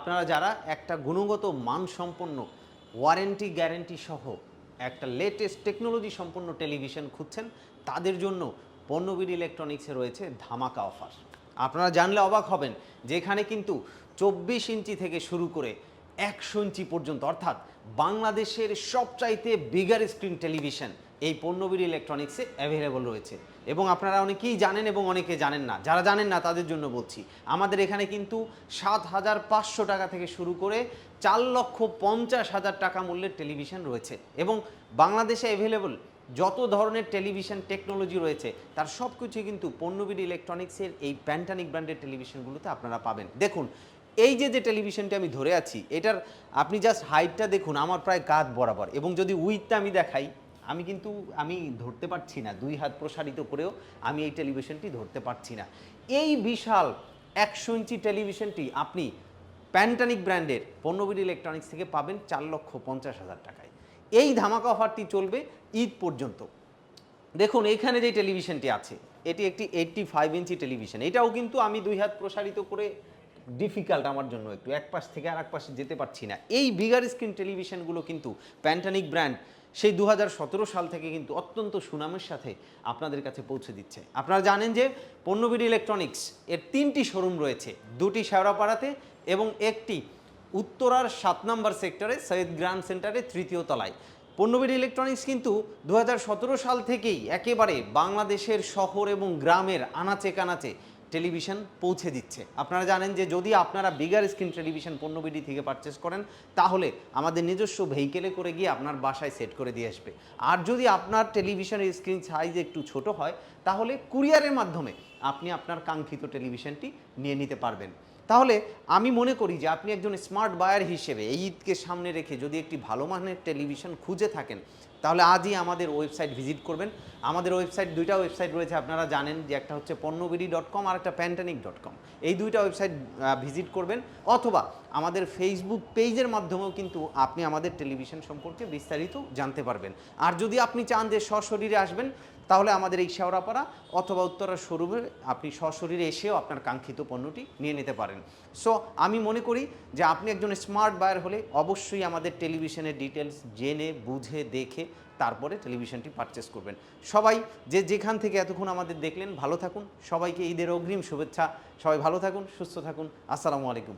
আপনারা যারা একটা গুণগত মানসম্পন্ন ওয়ারেন্টি গ্যারেন্টি সহ একটা লেটেস্ট টেকনোলজি সম্পন্ন টেলিভিশন খুঁজছেন, তাদের জন্য পণ্যবিড়ি ইলেকট্রনিক্সে রয়েছে ধামাকা অফার। আপনারা জানলে অবাক হবেন যে এখানে কিন্তু 24 ইঞ্চি থেকে শুরু করে 100 ইঞ্চি পর্যন্ত, অর্থাৎ বাংলাদেশের সবচাইতে বিগার স্ক্রিন টেলিভিশন এই পণ্যবিড়ি ইলেকট্রনিক্সে অ্যাভেলেবল রয়েছে। এবং আপনারা অনেকেই জানেন এবং অনেকে জানেন না। যারা জানেন না তাদের জন্য বলছি, আমাদের এখানে কিন্তু 7,500 টাকা থেকে শুরু করে 4,50,000 টাকা মূল্যের টেলিভিশন রয়েছে। এবং বাংলাদেশে অ্যাভেলেবল যত ধরনের টেলিভিশন টেকনোলজি রয়েছে তার সব কিছুই কিন্তু পণ্যবিড়ি ইলেকট্রনিক্সের এই প্যান্টানিক ব্র্যান্ডের টেলিভিশনগুলোতে আপনারা পাবেন। দেখুন, এই যে টেলিভিশনটি আমি ধরে আছি, এটার আপনি জাস্ট হাইটটা দেখুন, আমার প্রায় কাঁধ বরাবর। এবং যদি উইথটা আমি দেখাই, আমি ধরতে পারছি না, 2 হাত প্রসারিত করেও আমি এই টেলিভিশনটি ধরতে পারছি না। এই বিশাল 100 ইঞ্চি টেলিভিশনটি আপনি প্যান্টানিক ব্র্যান্ডের পণ্যবিড়ি ইলেকট্রনিক্স থেকে পাবেন 4,50,000 টাকায়। এই ধামাকা অফারটি চলবে ঈদ পর্যন্ত। দেখুন, এইখানে যে টেলিভিশনটি আছে, এটি একটি 85 ইঞ্চি টেলিভিশন। এটাও কিন্তু আমি 2 হাত প্রসারিত করে ডিফিকাল্ট আমার জন্য, একটু এক পাশ থেকে আর এক পাশে যেতে পারছি না। এই বিগার স্ক্রিন টেলিভিশনগুলো কিন্তু প্যান্টানিক ব্র্যান্ড সেই 2017 সাল থেকে কিন্তু অত্যন্ত সুনামের সাথে আপনাদের কাছে পৌঁছে দিচ্ছে। আপনারা জানেন যে পণ্যবিড়ি ইলেকট্রনিক্স এর 3টি শোরুম রয়েছে, 2টি শেওড়াপাড়াতে এবং একটি উত্তরার 7 নম্বর সেক্টরে সৈয়দ গ্রান্ড সেন্টারে 3য় তলায়। পণ্যবিড়ি ইলেকট্রনিক্স কিন্তু 2017 সাল থেকেই একেবারে বাংলাদেশের শহর এবং গ্রামের আনাচে কানাচে টেলিভিশন পৌঁছে দিচ্ছে। আপনারা জানেন যে যদি আপনারা বিগার স্ক্রিন টেলিভিশন পণ্যবিড়ি থেকে পারচেস করেন, তাহলে আমাদের নিজস্ব ভেহিকেলে করে গিয়ে আপনার বাসায় সেট করে দিয়ে আসবে। আর যদি আপনার টেলিভিশনের স্ক্রিন সাইজ একটু ছোট হয়, তাহলে কুরিয়ারের মাধ্যমে আপনি আপনার কাঙ্ক্ষিত টেলিভিশনটি নিয়ে নিতে পারবেন। তাহলে আমি মনে করি যে আপনি একজন স্মার্ট বায়ার হিসেবে এই ঈদকে সামনে রেখে যদি একটি ভালো মানের টেলিভিশন খুঁজে থাকেন, তাহলে আজই আমাদের ওয়েবসাইট ভিজিট করবেন। আমাদের ওয়েবসাইট, 2টা ওয়েবসাইট রয়েছে, আপনারা জানেন যে একটা হচ্ছে পণ্যবিড়ি.com আর একটা প্যান্টানিক.com। এই 2টা ওয়েবসাইট ভিজিট করবেন, অথবা আমাদের ফেসবুক পেজের মাধ্যমেও কিন্তু আপনি আমাদের টেলিভিশন সম্পর্কে বিস্তারিত জানতে পারবেন। আর যদি আপনি চান যে সশরীরে আসবেন, তাহলে আমাদের এই শেওড়াপাড়া অথবা উত্তরা শোরুমে আপনি সশরীরে এসেও আপনার কাঙ্ক্ষিত পণ্যটি নিয়ে নিতে পারেন। সো আমি মনে করি যে আপনি একজন স্মার্ট বায়ার হলে অবশ্যই আমাদের টেলিভিশনের ডিটেলস জেনে বুঝে দেখে তারপরে টেলিভিশনটি পারচেস করবেন। সবাই যে যেখান থেকে এতক্ষণ আমাদের দেখলেন, ভালো থাকুন। সবাইকে ঈদের অগ্রিম শুভেচ্ছা। সবাই ভালো থাকুন, সুস্থ থাকুন। আসসালামু আলাইকুম।